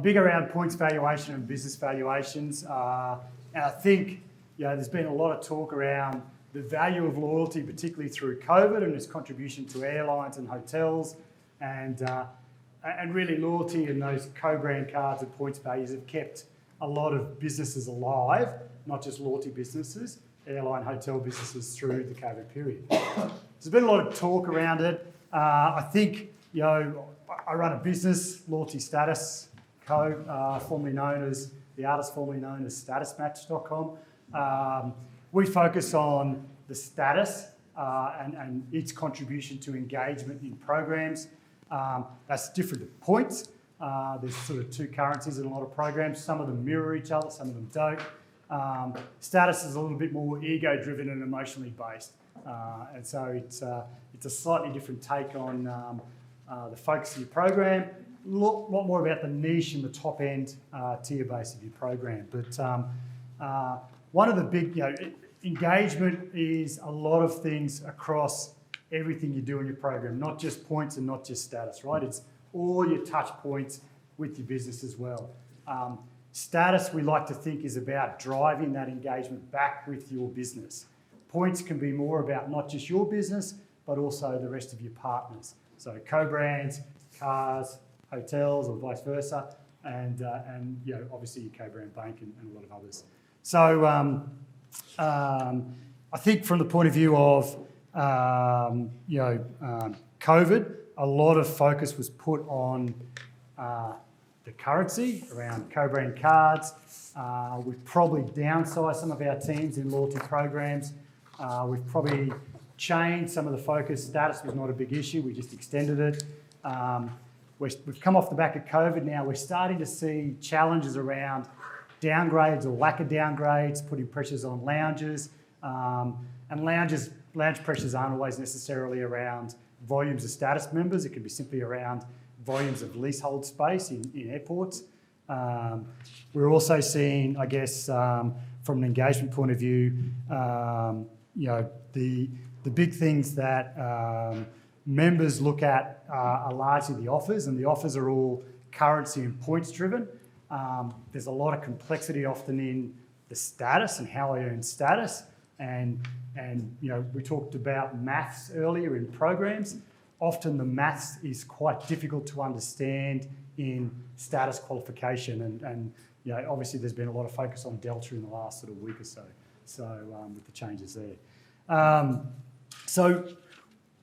big around points valuation and business valuations. And I think there's been a lot of talk around the value of loyalty, particularly through COVID and its contribution to airlines and hotels. And really loyalty and those co-brand cards and points values have kept a lot of businesses alive, not just loyalty businesses, airline, hotel businesses through the COVID period. There's been a lot of talk around it. I think, I run a business, Loyalty Status Co., formerly known as the artist, formerly known as statusmatch.com. We focus on the status and its contribution to engagement in programs. That's different to points. There's sort of two currencies in a lot of programs. Some of them mirror each other, some of them don't. Status is a little bit more ego-driven and emotionally based. And so it's a slightly different take on the focus of your program. A lot more about the niche and the top end tier base of your program. But one of the big, engagement is a lot of things across everything you do in your program, not just points and not just status, right? It's all your touch points with your business as well. Status, we like to think, is about driving that engagement back with your business. Points can be more about not just your business, but also the rest of your partners. So co-brands, cars, hotels, or vice versa, and obviously your co-brand bank and a lot of others. So I think from the point of view of COVID, a lot of focus was put on the currency around co-brand cards. We've probably downsized some of our teams in loyalty programs. We've probably changed some of the focus. Status was not a big issue, we just extended it. We've come off the back of COVID now. We're starting to see challenges around downgrades or lack of downgrades, putting pressures on lounges. And lounge pressures aren't always necessarily around volumes of status members. It can be simply around volumes of leasehold space in airports. We're also seeing, I guess, from an engagement point of view, the big things that members look at are largely the offers, and the offers are all currency and points driven. There's a lot of complexity often in the status and how I earn status. And we talked about maths earlier in programs. Often the maths is quite difficult to understand in status qualification. And obviously there's been a lot of focus on Delta in the last sort of week or so. With the changes there. So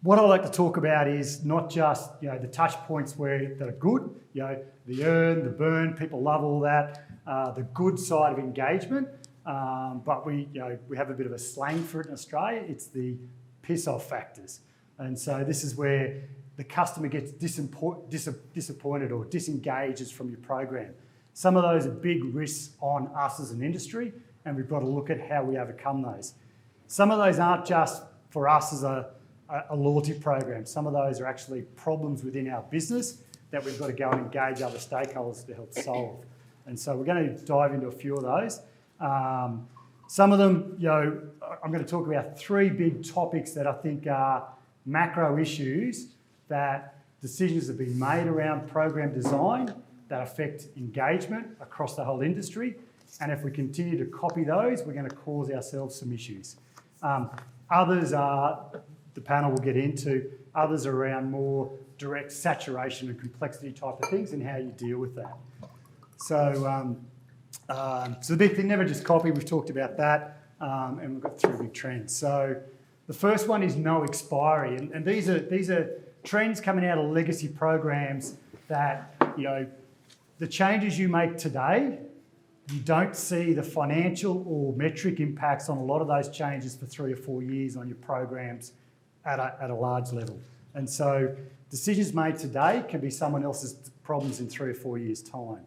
what I like to talk about is not just the touch points that are good, the earn, the burn, people love all that, the good side of engagement. But we have a bit of a slang for it in Australia. It's the piss off factors. And so this is where the customer gets disappointed or disengages from your program. Some of those are big risks on us as an industry, and we've got to look at how we overcome those. Some of those aren't just for us as a loyalty program. Some of those are actually problems within our business that we've got to go and engage other stakeholders to help solve. And so we're going to dive into a few of those. Some of them, I'm going to talk about three big topics that I think are macro issues that decisions have been made around program design that affect engagement across the whole industry. And if we continue to copy those, we're going to cause ourselves some issues. Others are, the panel will get into, others are around more direct saturation and complexity type of things and how you deal with that. So the big thing, never just copy, we've talked about that, and we've got three big trends. So the first one is no expiry, and these are trends coming out of legacy programs that, the changes you make today, you don't see the financial or metric impacts on a lot of those changes for 3 or 4 years on your programs at a large level. And so decisions made today can be someone else's problems in 3 or 4 years' time.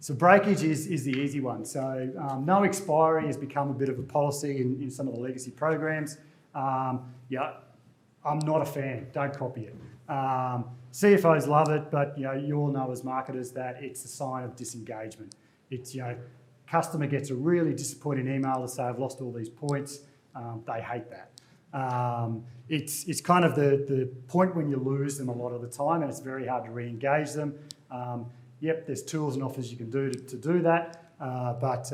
So breakage is the easy one. So no expiry has become a bit of a policy in some of the legacy programs. I'm not a fan, don't copy it. CFOs love it, but you all know as marketers that it's a sign of disengagement. It's, customer gets a really disappointing email to say, I've lost all these points. They hate that. It's kind of the point when you lose them a lot of the time, and it's very hard to re-engage them. Yep, there's tools and offers you can do to do that, but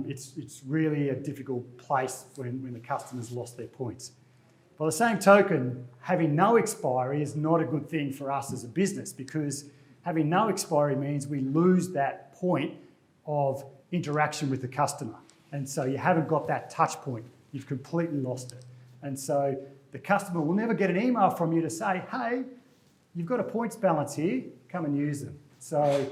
it's really a difficult place when the customer's lost their points. By the same token, having no expiry is not a good thing for us as a business, because having no expiry means we lose that point of interaction with the customer. And so you haven't got that touch point. You've completely lost it. And so the customer will never get an email from you to say, hey, you've got a points balance here, come and use them. So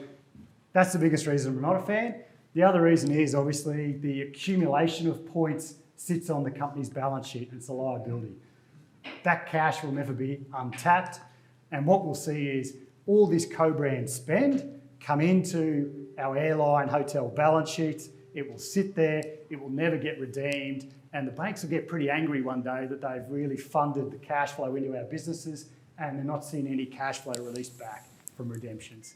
that's the biggest reason we're not a fan. The other reason is obviously the accumulation of points sits on the company's balance sheet. It's a liability. That cash will never be untapped. And what we'll see is all this co-brand spend come into our airline hotel balance sheets. It will sit there. It will never get redeemed. And the banks will get pretty angry one day that they've really funded the cash flow into our businesses and they're not seeing any cash flow released back from redemptions.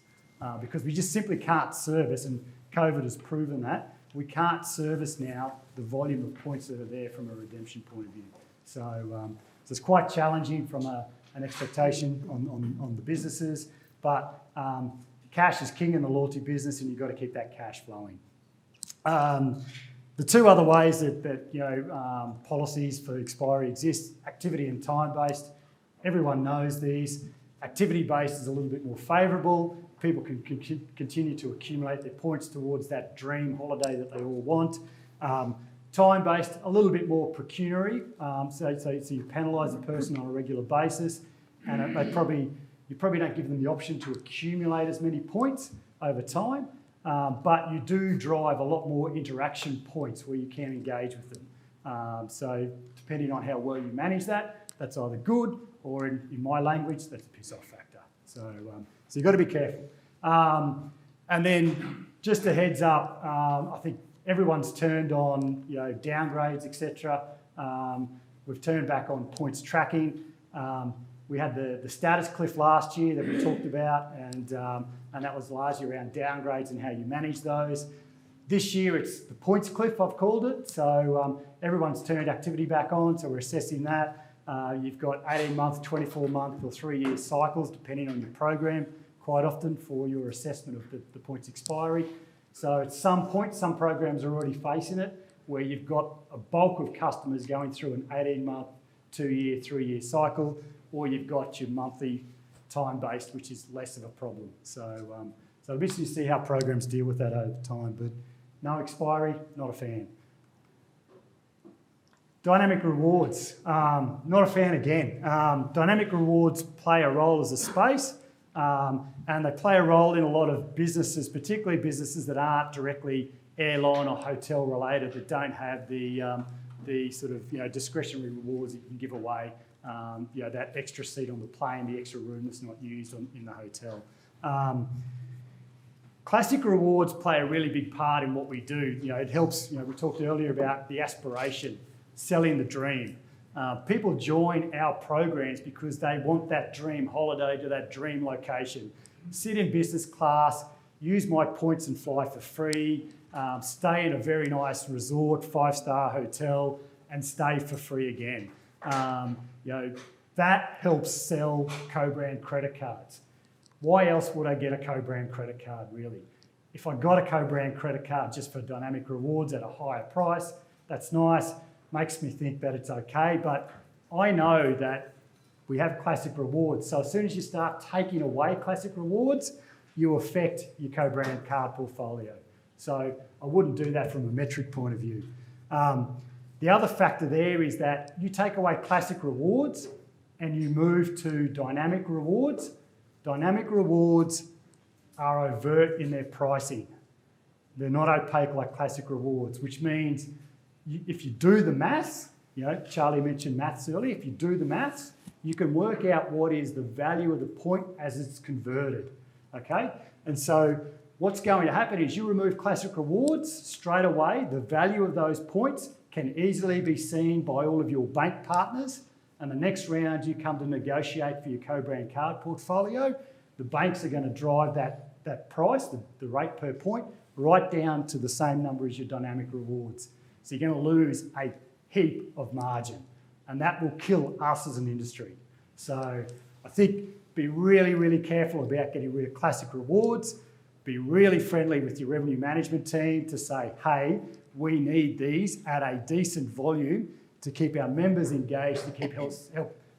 Because we just simply can't service, and COVID has proven that, we can't service now the volume of points that are there from a redemption point of view. So it's quite challenging from an expectation on the businesses, but cash is king in the loyalty business and you've got to keep that cash flowing. The two other ways that policies for expiry exist: activity and time-based. Everyone knows these. Activity-based is a little bit more favourable. People can continue to accumulate their points towards that dream holiday that they all want. Time-based, a little bit more pecuniary. So you penalise the person on a regular basis, and you probably don't give them the option to accumulate as many points over time. But you do drive a lot more interaction points where you can engage with them. So depending on how well you manage that, that's either good, or in my language, that's a piss-off factor. So you've got to be careful. And then just a heads up, I think everyone's turned on downgrades, etc. We've turned back on points tracking. We had the status cliff last year that we talked about, and that was largely around downgrades and how you manage those. This year it's the points cliff, I've called it. So everyone's turned activity back on, so we're assessing that. You've got 18-month, 24-month or 3-year cycles, depending on your program, quite often for your assessment of the points expiry. So at some point, some programs are already facing it, where you've got a bulk of customers going through an 18-month, 2-year, 3-year cycle, or you've got your monthly time-based, which is less of a problem. So it'll be interesting to see how programs deal with that over time, but no expiry, not a fan. Dynamic rewards, not a fan again. Dynamic rewards play a role as a space, and they play a role in a lot of businesses, particularly businesses that aren't directly airline or hotel related, that don't have the sort of discretionary rewards that you can give away. That extra seat on the plane, the extra room that's not used in the hotel. Classic rewards play a really big part in what we do. It helps. We talked earlier about the aspiration, selling the dream. People join our programs because they want that dream holiday to that dream location. Sit in business class, use my points and fly for free, stay in a very nice resort, 5-star hotel, and stay for free again. That helps sell co-brand credit cards. Why else would I get a co-brand credit card, really? If I got a co-brand credit card just for dynamic rewards at a higher price, that's nice, makes me think that it's okay, but I know that we have classic rewards. So as soon as you start taking away classic rewards, you affect your co-brand card portfolio. So I wouldn't do that from a metric point of view. The other factor there is that you take away classic rewards and you move to dynamic rewards. Dynamic rewards are overt in their pricing. They're not opaque like classic rewards, which means if you do the maths, Charlie mentioned maths earlier, if you do the maths, you can work out what is the value of the point as it's converted, okay? And so what's going to happen is you remove classic rewards straight away, the value of those points can easily be seen by all of your bank partners, and the next round you come to negotiate for your co-brand card portfolio, the banks are going to drive that price, the rate per point, right down to the same number as your dynamic rewards. So you're going to lose a heap of margin, and that will kill us as an industry. So I think be really, really careful about getting rid of classic rewards. Be really friendly with your revenue management team to say, hey, we need these at a decent volume to keep our members engaged, to keep help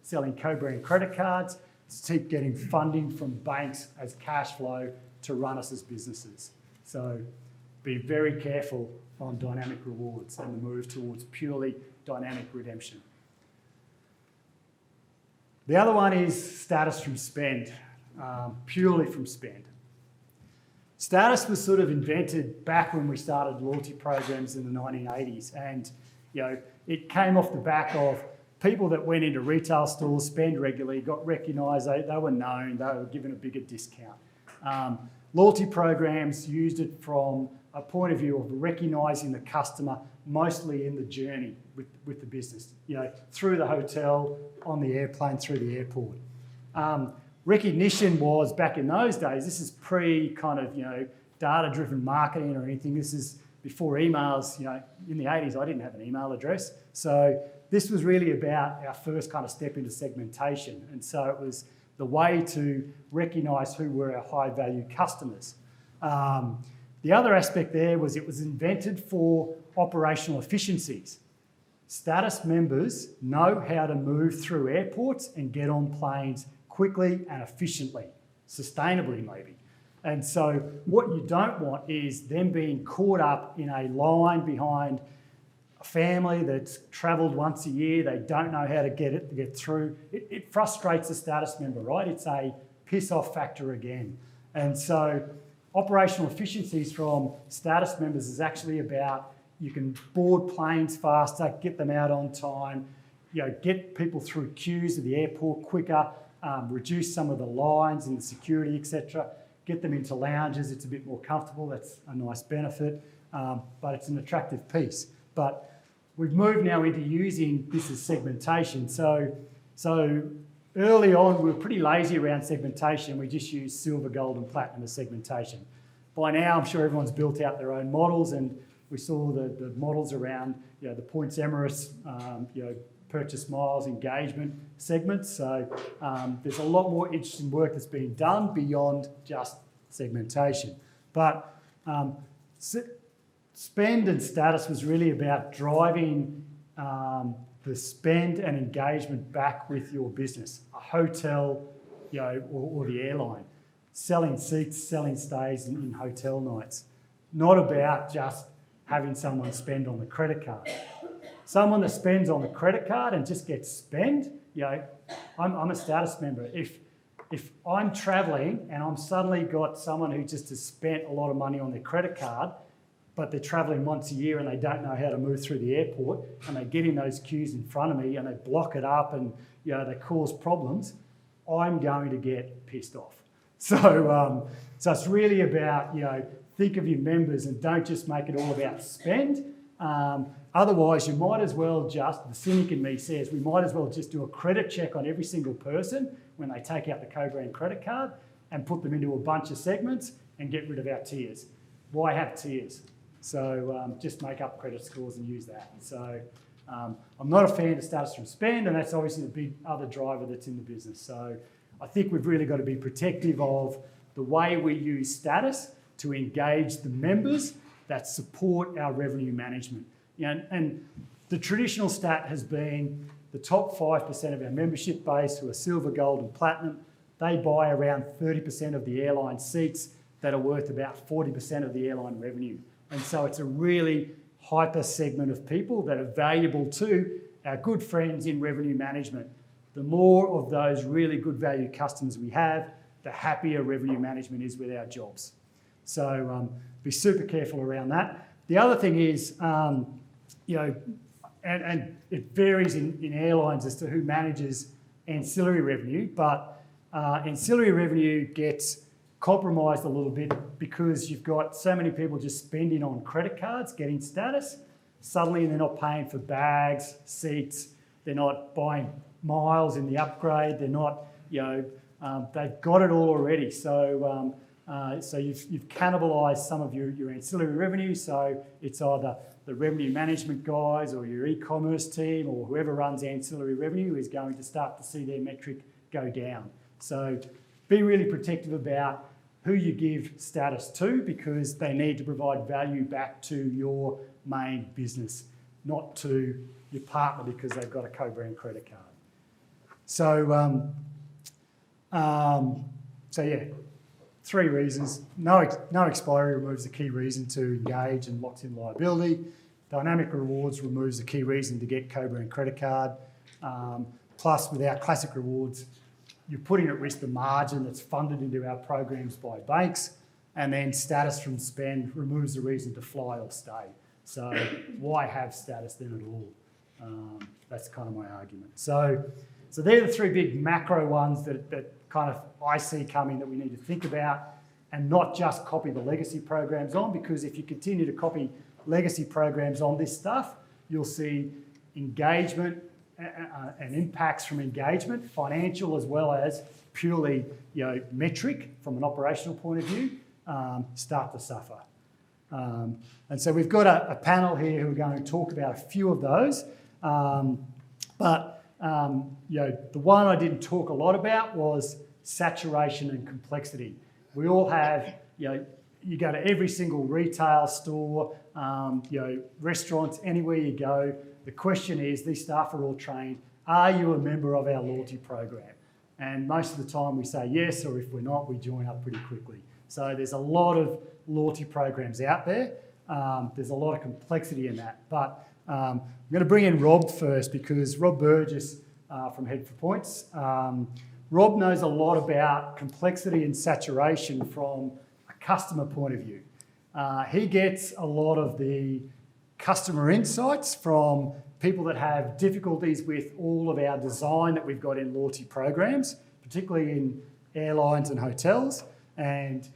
selling co-brand credit cards, to keep getting funding from banks as cash flow to run us as businesses. So be very careful on dynamic rewards and the move towards purely dynamic redemption. The other one is status from spend, purely from spend. Status was sort of invented back when we started loyalty programs in the 1980s, and it came off the back of people that went into retail stores, spend regularly, got recognised, they were known, they were given a bigger discount. Loyalty programs used it from a point of view of recognising the customer mostly in the journey with the business, through the hotel, on the airplane, through the airport. Recognition was, back in those days, this is pre kind of, data-driven marketing or anything. This is before emails, in the 80s, I didn't have an email address. So this was really about our first kind of step into segmentation. And so it was the way to recognise who were our high-value customers. The other aspect there was it was invented for operational efficiencies. Status members know how to move through airports and get on planes quickly and efficiently, sustainably maybe. And so what you don't want is them being caught up in a line behind a family that's travelled once a year, they don't know how to get through. It frustrates the status member, right? It's a piss-off factor again. And so operational efficiencies from status members is actually about you can board planes faster, get them out on time, get people through queues at the airport quicker, reduce some of the lines in the security, etc. Get them into lounges, it's a bit more comfortable, that's a nice benefit, but it's an attractive piece. But we've moved now into using this as segmentation. So early on, we were pretty lazy around segmentation. We just used silver, gold, and platinum as segmentation. By now, I'm sure everyone's built out their own models, and we saw the models around, the points Emirates, purchase miles, engagement segments. So there's a lot more interesting work that's being done beyond just segmentation. But spend and status was really about driving the spend and engagement back with your business, a hotel, or the airline, selling seats, selling stays in hotel nights. Not about just having someone spend on the credit card. Someone that spends on the credit card and just gets spend, I'm a status member. If I'm travelling and I'm suddenly got someone who just has spent a lot of money on their credit card, but they're travelling once a year and they don't know how to move through the airport, and they get in those queues in front of me and they block it up and they cause problems, I'm going to get pissed off. So it's really about, think of your members and don't just make it all about spend. Otherwise, you might as well just, the cynic in me says, we might as well just do a credit check on every single person when they take out the co-brand credit card and put them into a bunch of segments and get rid of our tiers. Why have tiers? So just make up credit scores and use that. So I'm not a fan of status from spend, and that's obviously the big other driver that's in the business. So I think we've really got to be protective of the way we use status to engage the members that support our revenue management. And the traditional stat has been the top 5% of our membership base who are silver, gold and platinum, they buy around 30% of the airline seats that are worth about 40% of the airline revenue. And so it's a really hyper segment of people that are valuable to our good friends in revenue management. The more of those really good value customers we have, the happier revenue management is with our jobs. So be super careful around that. The other thing is, and it varies in airlines as to who manages ancillary revenue, but ancillary revenue gets compromised a little bit because you've got so many people just spending on credit cards, getting status. Suddenly they're not paying for bags, seats, they're not buying miles in the upgrade, they're not, they've got it all already. So you've cannibalised some of your ancillary revenue, so it's either the revenue management guys or your e-commerce team or whoever runs ancillary revenue is going to start to see their metric go down. So be really protective about who you give status to, because they need to provide value back to your main business, not to your partner because they've got a co-brand credit card. So, so yeah, 3 reasons. No expiry removes the key reason to engage and locks in liability. Dynamic rewards removes the key reason to get co-brand credit card. Plus, with our classic rewards, you're putting at risk the margin that's funded into our programs by banks, and then status from spend removes the reason to fly or stay. So why have status then at all? That's kind of my argument. So they're the 3 big macro ones that kind of I see coming that we need to think about, and not just copy the legacy programs on, because if you continue to copy legacy programs on this stuff, you'll see engagement and impacts from engagement, financial as well as purely metric from an operational point of view, start to suffer. And so we've got a panel here who are going to talk about a few of those. But the one I didn't talk a lot about was saturation and complexity. We all have, you go to every single retail store, restaurants, anywhere you go. The question is, these staff are all trained, are you a member of our loyalty program? And most of the time we say yes, or if we're not, we join up pretty quickly. So there's a lot of loyalty programs out there. There's a lot of complexity in that. But I'm going to bring in Rob first, because Rob Burgess from Head for Points. Rob knows a lot about complexity and saturation from a customer point of view. He gets a lot of the customer insights from people that have difficulties with all of our design that we've got in loyalty programs, particularly in airlines and hotels. And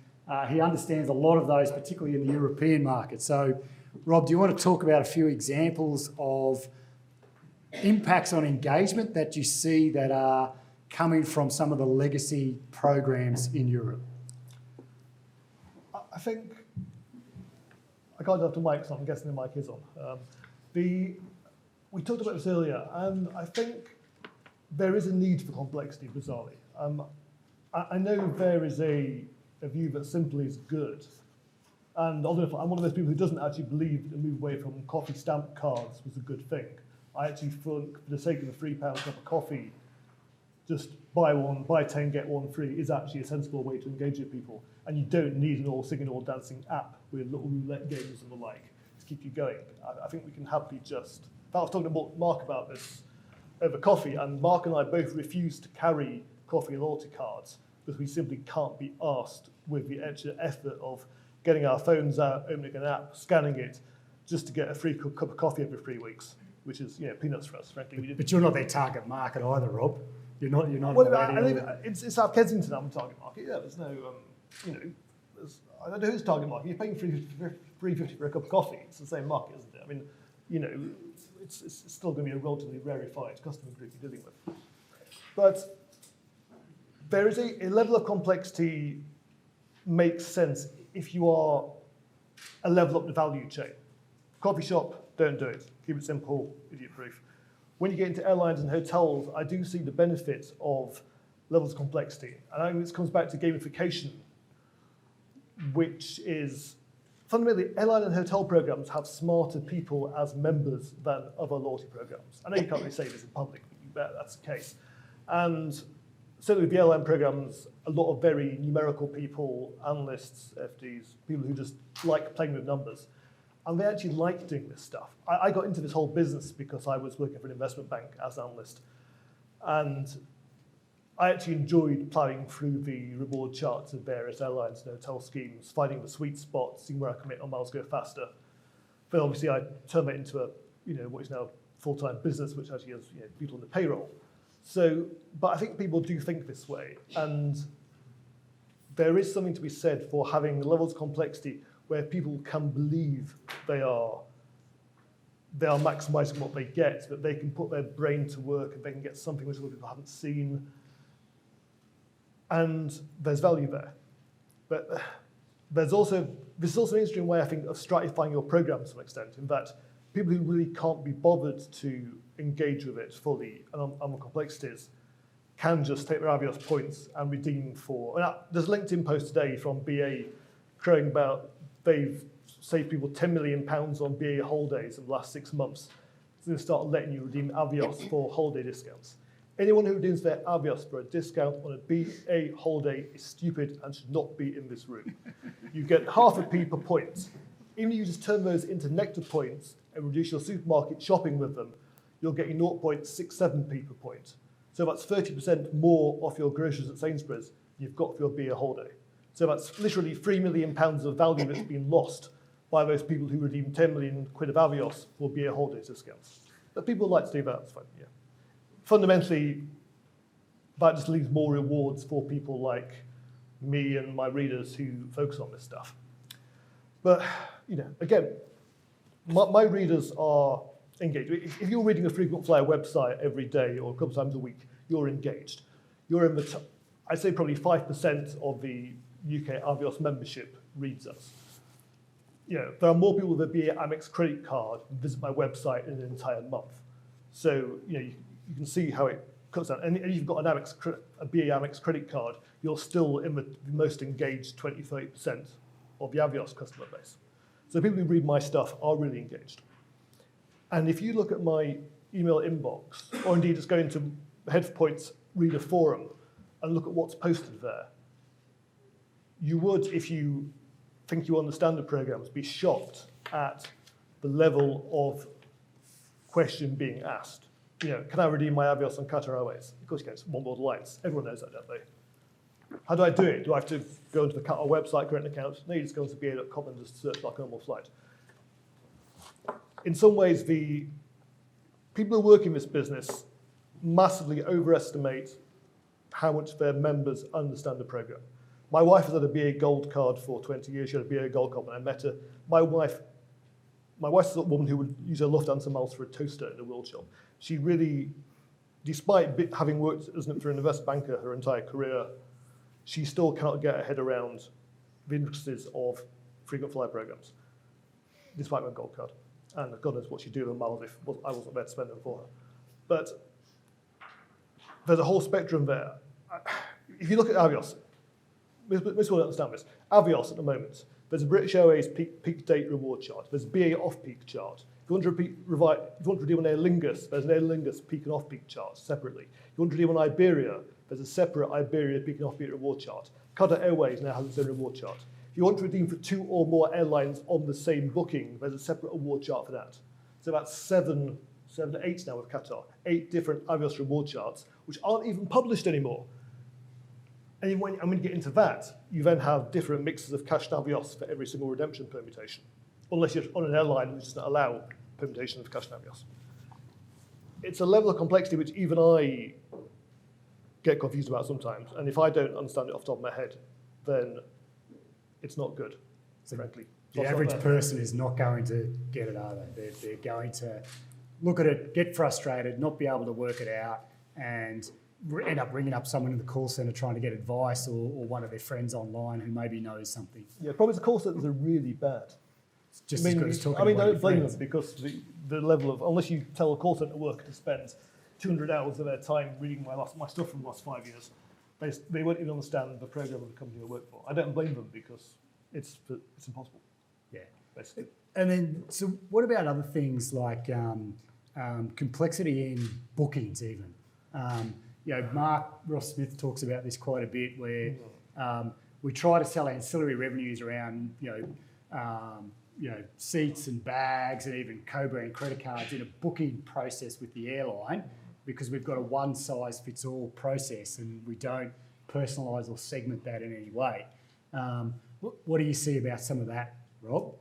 he understands a lot of those, particularly in the European market. So, Rob, do you want to talk about a few examples of impacts on engagement that you see that are coming from some of the legacy programs in Europe? I think, I can't have the mic, so I'm guessing the mic is on. We talked about this earlier, and I think there is a need for complexity, bizarrely. I know there is a view that simple is good, and I'm one of those people who doesn't actually believe the move away from coffee stamp cards was a good thing. I actually think, for the sake of a £3 cup of coffee, just buy 10, get 1 free is actually a sensible way to engage with people. And you don't need an all singing, all dancing app with little roulette games and the like to keep you going. I think we can happily just... I was talking to Mark about this over coffee, and Mark and I both refuse to carry coffee loyalty cards because we simply can't be asked with the extra effort of getting our phones out, opening an app, scanning it, just to get a free cup of coffee every 3 weeks, which is peanuts for us, frankly. But you're not their target market either, Rob. You're not. Well, it's South Kensington, I'm target market. Yeah, there's no, I don't know who's target market. You're paying $3.50 for a cup of coffee. It's the same market, isn't it? I mean, it's still going to be a relatively rarefied customer group you're dealing with. But there is a level of complexity makes sense if you are a level up the value chain. Coffee shop, don't do it. Keep it simple, idiot-proof. When you get into airlines and hotels, I do see the benefits of levels of complexity. And I think this comes back to gamification, which is fundamentally airline and hotel programs have smarter people as members than other loyalty programs. I know you can't really say this in public, but you bet that's the case. And certainly with the airline programs, a lot of very numerical people, analysts, FDs, people who just like playing with numbers. And they actually like doing this stuff. I got into this whole business because I was working for an investment bank as an analyst. And I actually enjoyed plowing through the reward charts of various airlines and hotel schemes, finding the sweet spot, seeing where I can make my miles go faster. But obviously I turned that into what is now a full-time business, which actually has people on the payroll. So, but I think people do think this way. And there is something to be said for having levels of complexity where people can believe they are maximising what they get, that they can put their brain to work and they can get something which other people haven't seen. And there's value there. But this is also an interesting way, I think, of stratifying your program to some extent, in that people who really can't be bothered to engage with it fully and on the complexities can just take their Avios points and redeem for. And there's a LinkedIn post today from BA crowing about they've saved people £10 million on BA holidays in the last 6 months. So they start letting you redeem Avios for holiday discounts. Anyone who redeems their Avios for a discount on a BA holiday is stupid and should not be in this room. You get half a p per point. Even if you just turn those into Nectar points and reduce your supermarket shopping with them, you're getting 0.67p per point. So that's 30% more off your groceries at Sainsbury's you've got for your BA holiday. So that's literally £3 million of value that's been lost by those people who redeem 10 million quid of Avios for BA holiday discounts. But people like to do that, that's fine, yeah. Fundamentally, that just leaves more rewards for people like me and my readers who focus on this stuff. But, again, my readers are engaged. If you're reading a frequent flyer website every day or a couple times a week, you're engaged. You're in the I'd say probably 5% of the UK Avios membership reads us. There are more people with a BA Amex credit card who visit my website in an entire month. So, you can see how it cuts down. And if you've got a BA Amex credit card, you're still in the most engaged 20-30% of the Avios customer base. So people who read my stuff are really engaged. And if you look at my email inbox, or indeed just go into HeadPoint's reader forum and look at what's posted there, you would, if you think you understand the programs, be shocked at the level of question being asked. Can I redeem my Avios on Qatar Airways? Of course you can, it's one board lights. Everyone knows that, don't they? How do I do it? Do I have to go into the Qatar website, create an account? No, you just go into ba.com and just search like a normal flight. In some ways, the people who work in this business massively overestimate how much their members understand the program. My wife has had a BA Gold card for 20 years. She had a BA Gold card when I met her. My wife's the woman who would use her Lufthansa miles for a toaster in a world shop. She really, despite having worked for an investment banker her entire career, she still cannot get her head around the intricacies of frequent flyer programs, despite my Gold card. And God knows what she'd do with the miles if I wasn't there to spend them for her. But there's a whole spectrum there. If you look at Avios, most will understand this. Avios at the moment, there's a British Airways peak date reward chart. There's a BA off-peak chart. If you want to redeem on Aer Lingus, there's an Aer Lingus peak and off-peak chart separately. If you want to redeem on Iberia, there's a separate Iberia peak and off-peak reward chart. Qatar Airways now has its own reward chart. If you want to redeem for 2 or more airlines on the same booking, there's a separate award chart for that. So that's 7 to 8 now with Qatar. 8 different Avios reward charts, which aren't even published anymore. And when you get into that, you then have different mixes of cash and Avios for every single redemption permutation, unless you're on an airline which does not allow permutation of cash and Avios. It's a level of complexity which even I get confused about sometimes, and if I don't understand it off the top of my head, then it's not good, frankly. The average person is not going to get it, are they? They're going to look at it, get frustrated, not be able to work it out, and end up ringing up someone in the call centre trying to get advice, or one of their friends online who maybe knows something. Yeah, probably the call centres are really bad. It's just as good as talking I to don't blame friends. them, because the level of, unless you tell a call centre worker to spend 200 hours of their time reading my stuff from the last 5 years, they won't even understand the programme of the company I work for. I don't blame them, because it's impossible. Yeah. Basically. And then, so what about other things like complexity in bookings even? Mark Ross Smith talks about this quite a bit, where we try to sell ancillary revenues around, seats and bags and even co-brand credit cards in a booking process with the airline, because we've got a one-size-fits-all process and we don't personalise or segment that in any way. What do you see about some of that, Rob?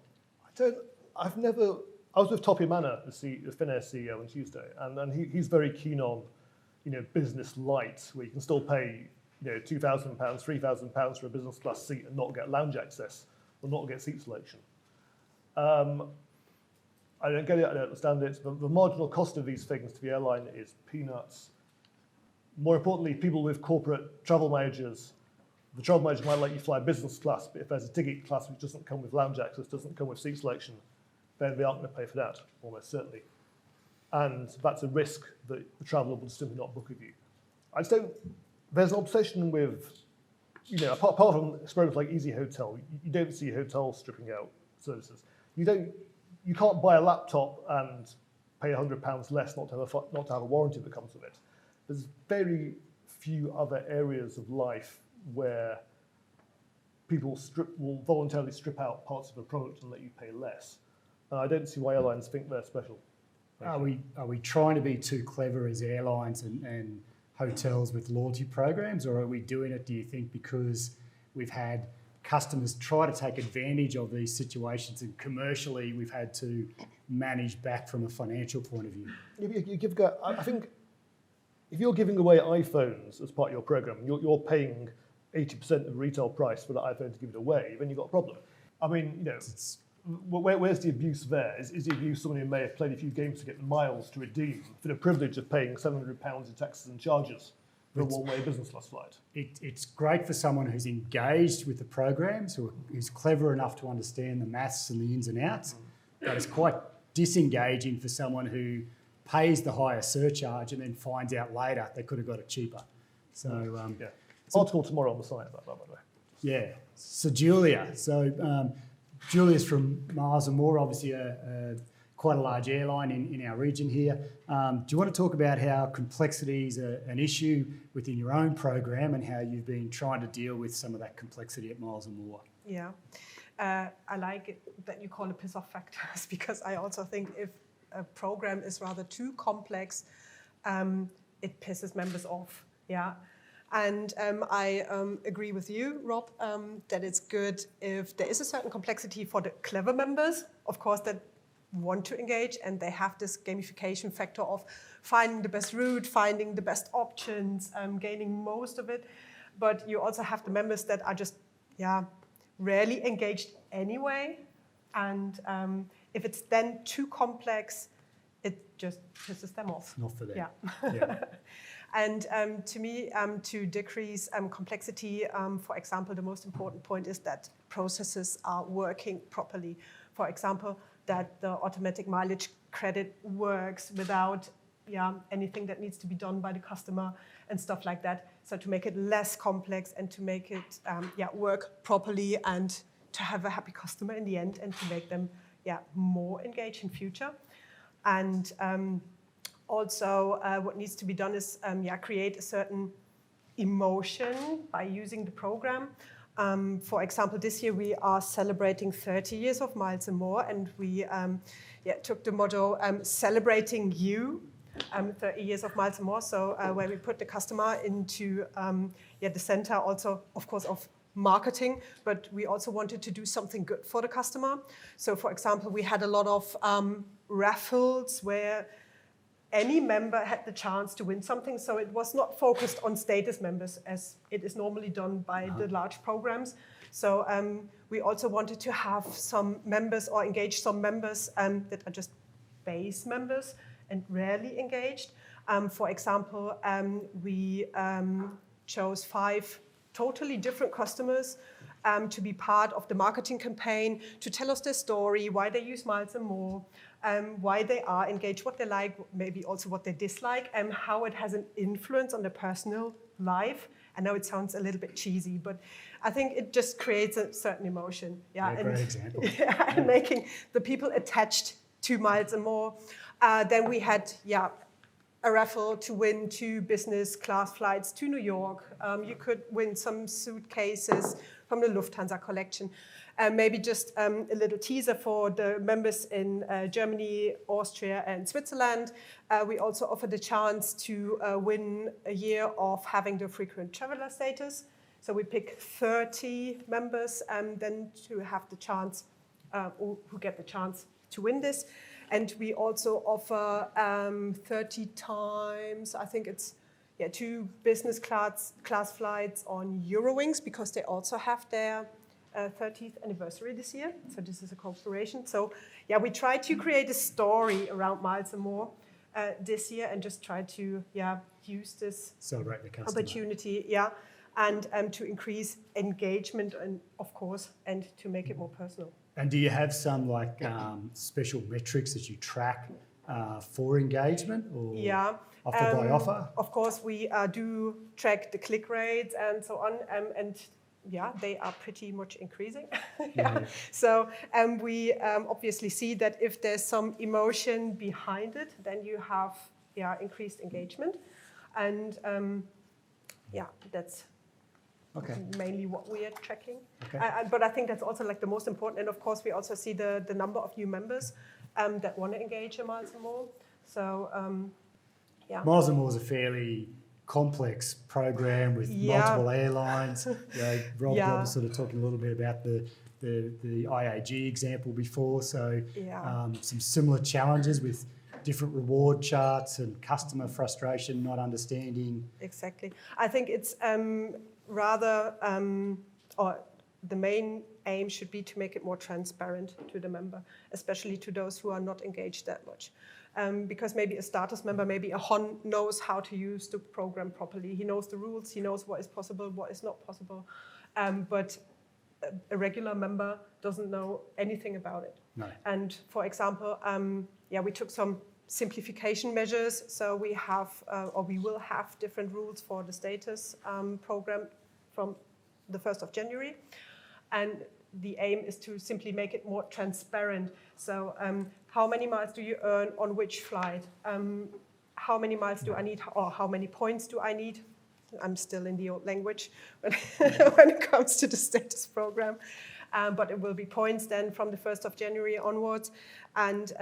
I was with Toppy Manor, the Finnair CEO, on Tuesday, and he's very keen on, business light, where you can still pay, £2,000, £3,000 for a business class seat and not get lounge access or not get seat selection. I don't get it, I don't understand it. The marginal cost of these things to the airline is peanuts. More importantly, people with corporate travel managers, the travel manager might let you fly business class, but if there's a ticket class which doesn't come with lounge access, doesn't come with seat selection, then they aren't going to pay for that, almost certainly. And that's a risk that the traveller will simply not book with you. I just don't. There's an obsession with, apart from experiments like Easy Hotel, you don't see hotels stripping out services. You can't buy a laptop and pay £100 less not to have a warranty that comes with it. There's very few other areas of life where people will voluntarily strip out parts of a product and let you pay less. And I don't see why airlines think they're special. Are we trying to be too clever as airlines and hotels with loyalty programs, or are we doing it, do you think, because we've had customers try to take advantage of these situations and commercially we've had to manage back from a financial point of view? I think if you're giving away iPhones as part of your program, you're paying 80% of the retail price for that iPhone to give it away, then you've got a problem. I mean, where's the abuse there? Is the abuse someone who may have played a few games to get miles to redeem for the privilege of paying £700 in taxes and charges for a one-way business class flight? It's great for someone who's engaged with the programs, who's clever enough to understand the maths and the ins and outs, but it's quite disengaging for someone who pays the higher surcharge and then finds out later they could have got it cheaper. So, article tomorrow on the site about that, by the way. Yeah. So Julia. Julia's from Miles and More, obviously quite a large airline in our region here. Do you want to talk about how complexity is an issue within your own program and how you've been trying to deal with some of that complexity at Miles and More? Yeah, I like it that you call it piss-off factors, because I also think if a program is rather too complex, it pisses members off. Yeah. And I agree with you, Rob, that it's good if there is a certain complexity for the clever members, of course, that want to engage, and they have this gamification factor of finding the best route, finding the best options, gaining most of it. But you also have the members that are just, rarely engaged anyway. And if it's then too complex, it just pisses them off. Not for them. Yeah. And to me, to decrease complexity, for example, the most important point is that processes are working properly. For example, that the automatic mileage credit works without anything that needs to be done by the customer and stuff like that. So to make it less complex and to make it work properly and to have a happy customer in the end and to make them more engaged in future. And also, what needs to be done is create a certain emotion by using the program. For example, this year we are celebrating 30 years of Miles and More, and we took the motto "Celebrating You." 30 years of Miles and More. So where we put the customer into the center, also of course of marketing, but we also wanted to do something good for the customer. So, for example, we had a lot of raffles where any member had the chance to win something. So it was not focused on status members as it is normally done by the large programs. So we also wanted to have some members or engage some members that are just base members and rarely engaged. For example, we chose 5 totally different customers to be part of the marketing campaign, to tell us their story, why they use Miles and More, why they are engaged, what they like, maybe also what they dislike, and how it has an influence on their personal life. I know it sounds a little bit cheesy, but I think it just creates a certain emotion. Great example. And making the people attached to Miles and More. Then we had, a raffle to win 2 business class flights to New York. You could win some suitcases from the Lufthansa collection. Maybe just a little teaser for the members in Germany, Austria, and Switzerland. We also offered the chance to win a year of having the frequent traveler status. So we pick 30 members then to have the chance, who get the chance to win this. And we also offer 30 times, I think it's 2 business class flights on Eurowings, because they also have their 30th anniversary this year. So this is a cooperation. So we try to create a story around Miles and More this year, and just try to use this celebrate the customer opportunity, and to increase engagement, and of course, and to make it more personal. And do you have some special metrics that you track for engagement or Yeah. offer by offer? Of course, we do track the click rates and so on, and yeah, they are pretty much increasing. Yeah. So we obviously see that if there's some emotion behind it, then you have increased engagement, and that's Okay. mainly what we are tracking. Okay. But I think that's also like the most important, and of course we also see the number of new members that want to engage in Miles and More. So yeah. Miles and More is a fairly complex program with multiple airlines. Rob was sort of talking a little bit about the IAG example before. So some similar challenges with different reward charts and customer frustration, not understanding. Exactly. I think it's rather, or the main aim should be to make it more transparent to the member, especially to those who are not engaged that much. Because maybe a status member, maybe a HON knows how to use the program properly. He knows the rules, he knows what is possible, what is not possible. But a regular member doesn't know anything about it. No. And for example, we took some simplification measures. So we have, or we will have different rules for the status program from the 1st of January. And the aim is to simply make it more transparent. So how many miles do you earn on which flight? How many miles do I need, or how many points do I need? I'm still in the old language when it comes to the status program. But it will be points then from the 1st of January onwards. And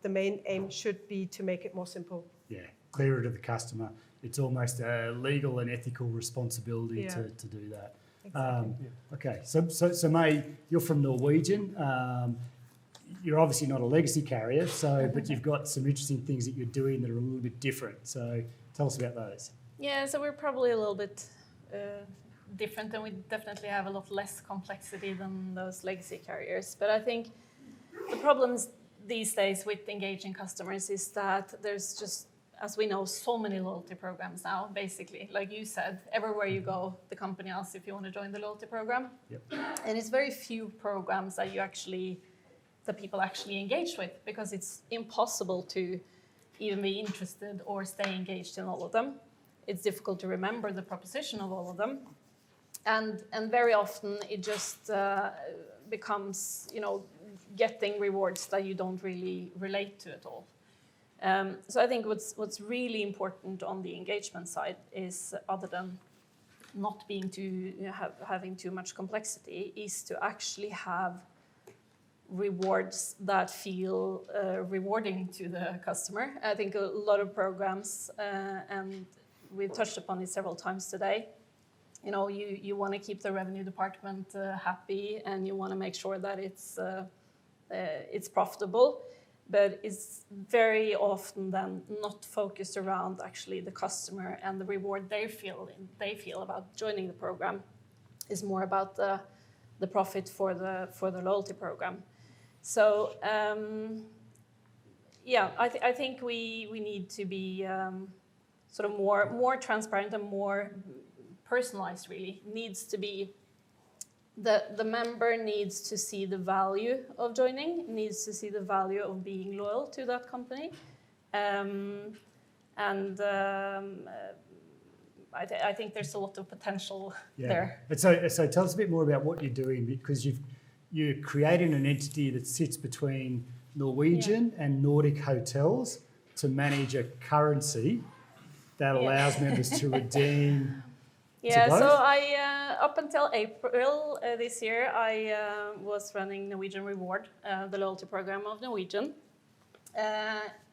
the main aim should be to make it more simple. Yeah, clearer to the customer. It's almost a legal and ethical responsibility to do that. Exactly. Okay, so May, you're from Norwegian. You're obviously not a legacy carrier, but you've got some interesting things that you're doing that are a little bit different. So tell us about those. Yeah, so we're probably a little bit different, and we definitely have a lot less complexity than those legacy carriers. But I think the problems these days with engaging customers is that there's just, as we know, so many loyalty programs now, basically. Like you said, everywhere you go, the company asks if you want to join the loyalty program. Yep. And it's very few programs that people actually engage with, because it's impossible to even be interested or stay engaged in all of them. It's difficult to remember the proposition of all of them. And very often it just becomes, getting rewards that you don't really relate to at all. So I think what's really important on the engagement side is, other than not being having too much complexity, is to actually have rewards that feel rewarding to the customer. I think a lot of programs, and we've touched upon it several times today, you want to keep the revenue department happy, and you want to make sure that it's profitable, but it's very often then not focused around actually the customer and the reward they feel about joining the program. Is more about the profit for the loyalty program. So I think we need to be sort of more transparent and more personalized. Really needs to be the member needs to see the value of joining, needs to see the value of being loyal to that company, I think there's a lot of potential there. And so tell us a bit more about what you're doing, because you're creating an entity that sits between Norwegian and Nordic hotels to manage a currency that allows members to redeem. Yeah, so I up until April this year, I was running Norwegian Reward, the loyalty program of Norwegian.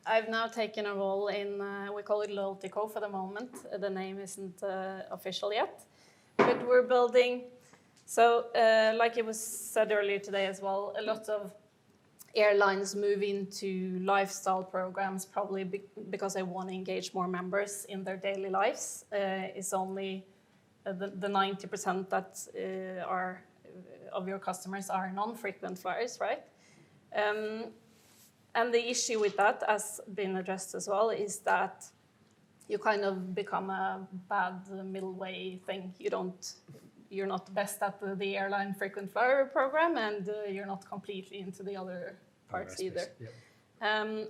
I've now taken a role in, we call it Loyalty Co for the moment. The name isn't official yet, but we're building. So like it was said earlier today as well, a lot of airlines move into lifestyle programs probably because they want to engage more members in their daily lives. It's only the 90% that are of your customers are non-frequent flyers, right? And the issue with that, as been addressed as well, is that you kind of become a bad middle way thing. You're not the best at the airline frequent flyer program, and you're not completely into the other parts either. Yep.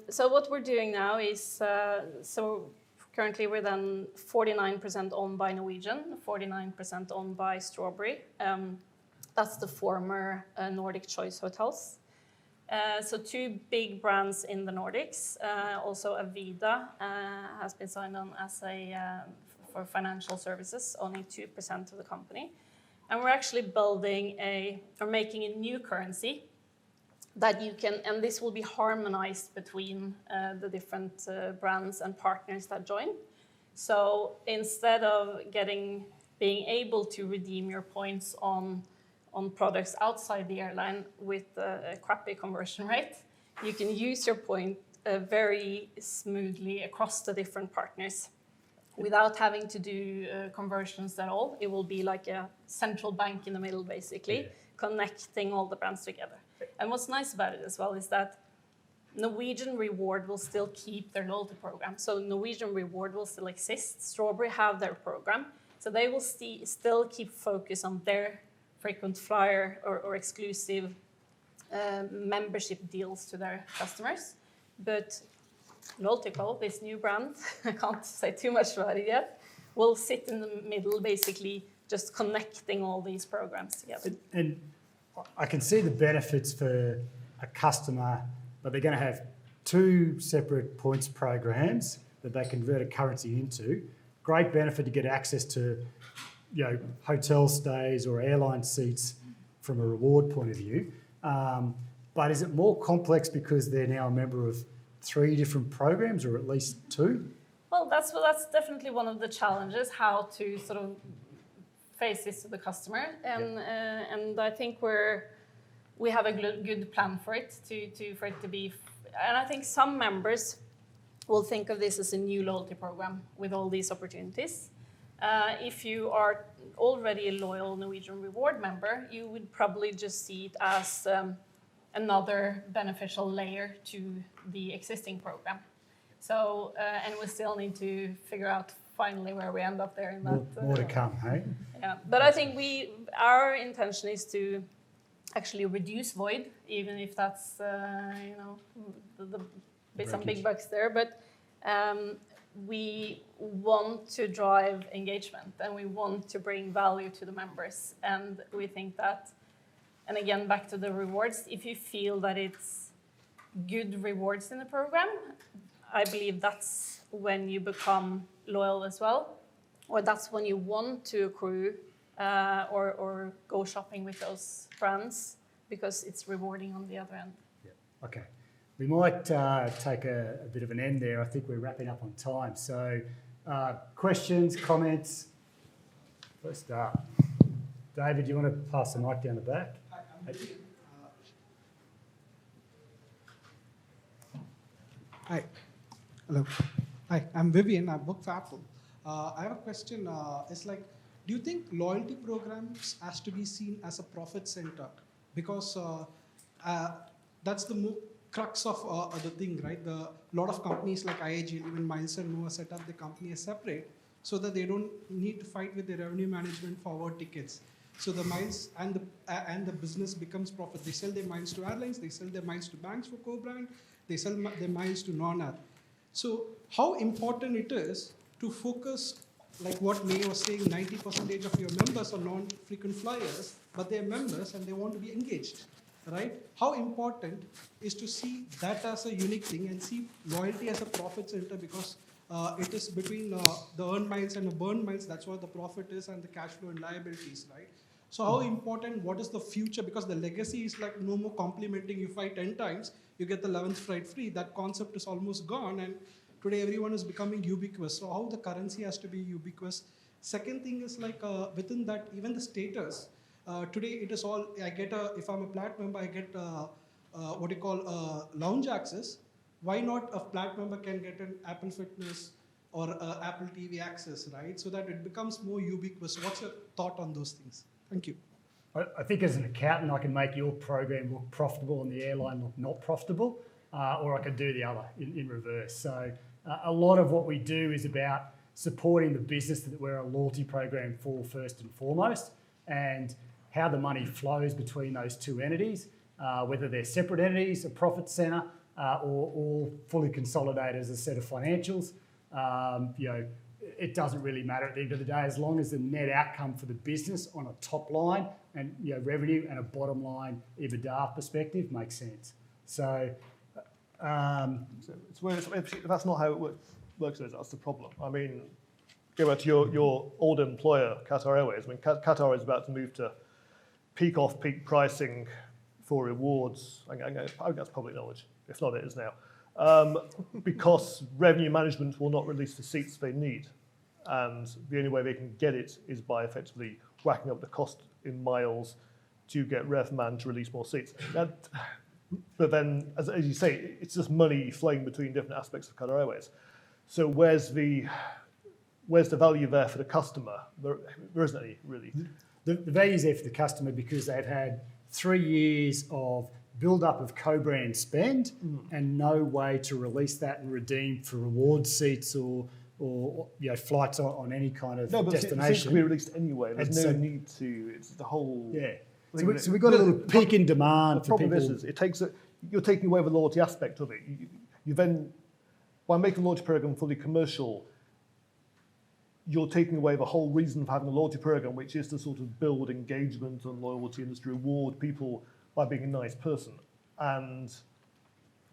So what we're doing now is, so currently we're then 49% owned by Norwegian, 49% owned by Strawberry. That's the former Nordic Choice Hotels. So 2 big brands in the Nordics. Also Avida has been signed on as for financial services, owning 2% of the company. And we're actually making a new currency that you can, and this will be harmonized between the different brands and partners that join. So instead of being able to redeem your points on products outside the airline with a crappy conversion rate, you can use your point very smoothly across the different partners without having to do conversions at all. It will be like a central bank in the middle, basically, connecting all the brands together. And what's nice about it as well is that Norwegian Reward will still keep their loyalty program. So Norwegian Reward will still exist. Strawberry have their program. So they will still keep focus on their frequent flyer or exclusive membership deals to their customers. But Loyaltyco, this new brand, I can't say too much about it yet, will sit in the middle, basically just connecting all these programs together. And I can see the benefits for a customer, but they're going to have 2 separate points programs that they convert a currency into. Great benefit to get access to, hotel stays or airline seats from a reward point of view. But is it more complex because they're now a member of 3 different programs, or at least 2? Well, that's definitely one of the challenges, how to sort of face this to the customer, and I think we have a good plan for it to be, and I think some members will think of this as a new loyalty program with all these opportunities. If you are already a loyal Norwegian Reward member, you would probably just see it as another beneficial layer to the existing program. So, and we still need to figure out finally where we end up there in that. More to come, hey? Yeah, but I think our intention is to actually reduce void, even if that's, some big bucks there. But we want to drive engagement and we want to bring value to the members. And we think that, and again, back to the rewards, if you feel that it's good rewards in the program, I believe that's when you become loyal as well, or that's when you want to accrue or go shopping with those brands because it's rewarding on the other end. Yeah. Okay. We might take a bit of an end there. I think we're wrapping up on time. So questions, comments? First up. David, do you want to pass the mic down the back? Hi. Hello. Hi, I'm Vivian. I work for Apple. I have a question. It's like, do you think loyalty programs has to be seen as a profit center? Because that's the crux of the thing, right? A lot of companies like IAG, even Miles and Noah set up the company as separate so that they don't need to fight with the revenue management for our tickets. So the miles and the business becomes profit. They sell their miles to airlines, they sell their miles to banks for co-brand, they sell their miles to non-air. So how important it is to focus, like what May was saying, 90% of your members are non-frequent flyers, but they're members and they want to be engaged, right? How important is to see that as a unique thing and see loyalty as a profit center, because it is between the earned miles and the burned miles, that's what the profit is, and the cash flow and liabilities, right? So how important, what is the future? Because the legacy is like no more complimenting. You fly 10 times, you get the 11th flight free. That concept is almost gone, and today everyone is becoming ubiquitous. So how the currency has to be ubiquitous. Second thing is like within that, even the status. Today it is all, if I'm a Plat member, I get what you call lounge access. Why not a Plat member can get an Apple Fitness or Apple TV access, right? So that it becomes more ubiquitous. What's your thought on those things? Thank you. I think as an accountant, I can make your program look profitable and the airline look not profitable, or I could do the other in reverse. So a lot of what we do is about supporting the business that we're a loyalty program for first and foremost, and how the money flows between those two entities, whether they're separate entities, a profit centre, or all fully consolidated as a set of financials. It doesn't really matter at the end of the day, as long as the net outcome for the business on a top line and revenue and a bottom line EBITDA perspective makes sense. So, if that's not how it works, that's the problem. I mean, go back to your old employer, Qatar Airways. I mean, Qatar is about to move to peak-off-peak pricing for rewards. I think that's public knowledge. If not, it is now. Because revenue management will not release the seats they need. And the only way they can get it is by effectively whacking up the cost in miles to get RevMan to release more seats. But then, as you say, it's just money flowing between different aspects of Qatar Airways. So where's the value there for the customer? There isn't any, really. The value is there for the customer because they've had 3 years of build-up of co-brand spend and no way to release that and redeem for reward seats or flights on any kind of destination. No, but it can be released anyway. There's no need to. It's the whole. Yeah. So we've got a little peak in demand for people. The problem is, you're taking away the loyalty aspect of it. You then, by making the loyalty program fully commercial, you're taking away the whole reason for having a loyalty program, which is to sort of build engagement and loyalty and just reward people by being a nice person. And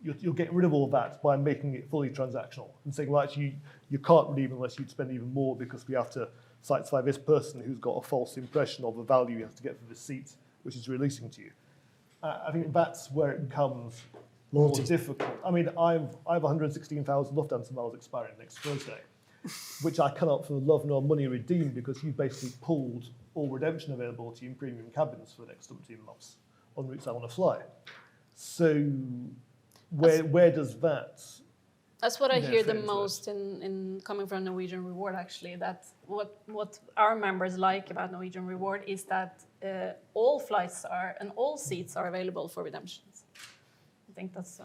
you're getting rid of all of that by making it fully transactional and saying, well, actually, you can't redeem unless you'd spend even more because we have to satisfy this person who's got a false impression of the value you have to get for the seat, which is releasing to you. I think that's where it becomes more difficult. I mean, I have 116,000 Lufthansa miles expiring next Thursday, which I cannot for love nor money redeem because you basically pulled all redemption availability in premium cabins for the next 17 months on routes I want to fly. So where does that? That's what I hear the most in coming from Norwegian Reward, actually, that what our members like about Norwegian Reward is that all flights are and all seats are available for redemptions. I think that's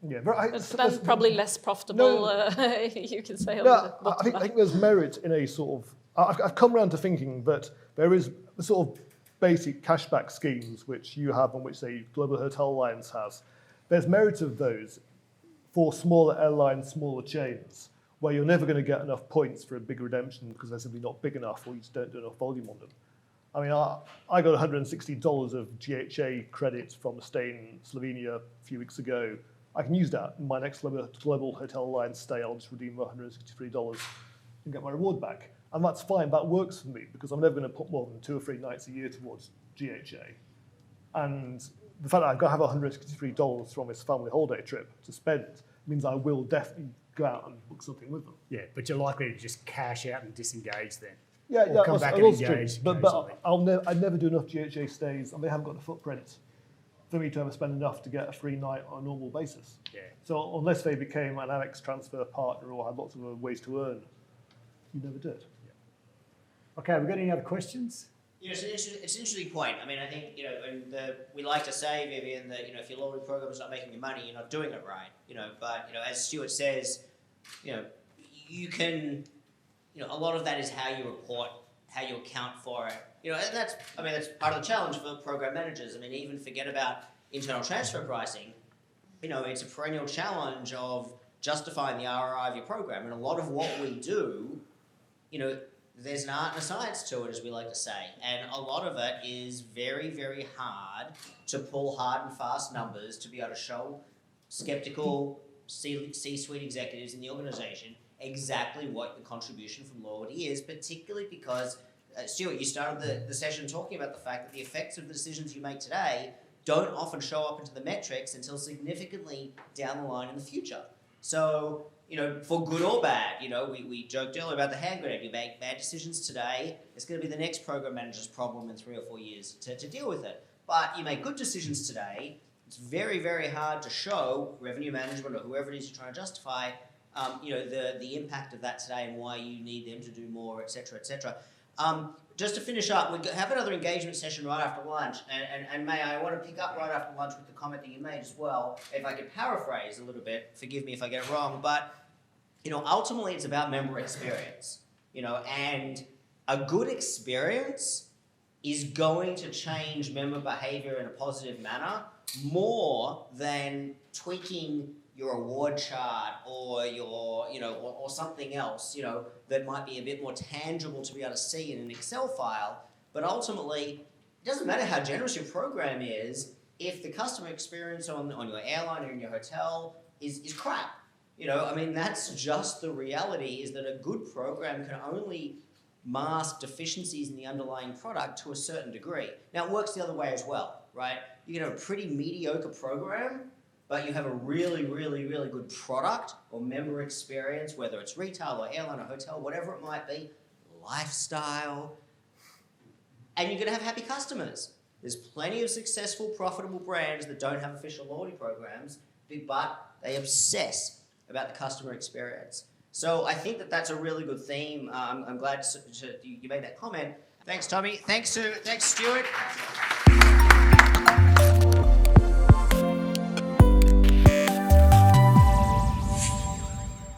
that's probably less profitable, you could say. I think there's merit in a sort of. I've come around to thinking that there is the sort of basic cashback schemes which you have and which, say, Global Hotel Alliance has. There's merit of those for smaller airlines, smaller chains, where you're never going to get enough points for a big redemption because they're simply not big enough or you just don't do enough volume on them. I mean, I got $160 of GHA credits from a stay in Slovenia a few weeks ago. I can use that in my next Global Hotel Alliance stay. I'll just redeem $163 and get my reward back. And that's fine, that works for me because I'm never going to put more than 2 or 3 nights a year towards GHA. And the fact that I've got to have $163 from this family holiday trip to spend means I will definitely go out and book something with them. Yeah, but you're likely to just cash out and disengage then. Yeah, or come back and engage. But I'd never do enough GHA stays, and they haven't got the footprint for me to ever spend enough to get a free night on a normal basis. Yeah. So unless they became an Amex transfer partner or had lots of other ways to earn, you never did. Yeah. Okay, have we got any other questions? It's an interesting point. I mean, I think, we like to say, Vivian, that, if your loyalty program is not making you money, you're not doing it right, but, as Stuart says, you can, a lot of that is how you report, how you account for it, and that's part of the challenge for program managers. I mean, even forget about internal transfer pricing, it's a perennial challenge of justifying the ROI of your program. And a lot of what we do, there's an art and a science to it, as we like to say. And a lot of it is very, very hard to pull hard and fast numbers to be able to show skeptical C-suite executives in the organization exactly what the contribution from loyalty is, particularly because, Stuart, you started the session talking about the fact that the effects of the decisions you make today don't often show up into the metrics until significantly down the line in the future. So, for good or bad, we joked earlier about the hand grenade. You make bad decisions today, it's going to be the next program manager's problem in 3 or 4 years to deal with it. But you make good decisions today, it's very, very hard to show revenue management or whoever it is you're trying to justify, the impact of that today and why you need them to do more, et cetera, et cetera. Just to finish up, we have another engagement session right after lunch, and May, I want to pick up right after lunch with the comment that you made as well. If I could paraphrase a little bit, forgive me if I get it wrong, but ultimately it's about member experience, and a good experience is going to change member behavior in a positive manner more than tweaking your award chart or your, or something else, that might be a bit more tangible to be able to see in an Excel file. But ultimately, it doesn't matter how generous your program is if the customer experience on your airline or in your hotel is crap. That's just the reality, is that a good program can only mask deficiencies in the underlying product to a certain degree. Now, it works the other way as well, right? You can have a pretty mediocre program, but you have a really, really, really good product or member experience, whether it's retail or airline or hotel, whatever it might be, lifestyle, and you're going to have happy customers. There's plenty of successful, profitable brands that don't have official loyalty programs, but they obsess about the customer experience. So I think that that's a really good theme. I'm glad you made that comment. Thanks, Tommy. Thanks, Stuart.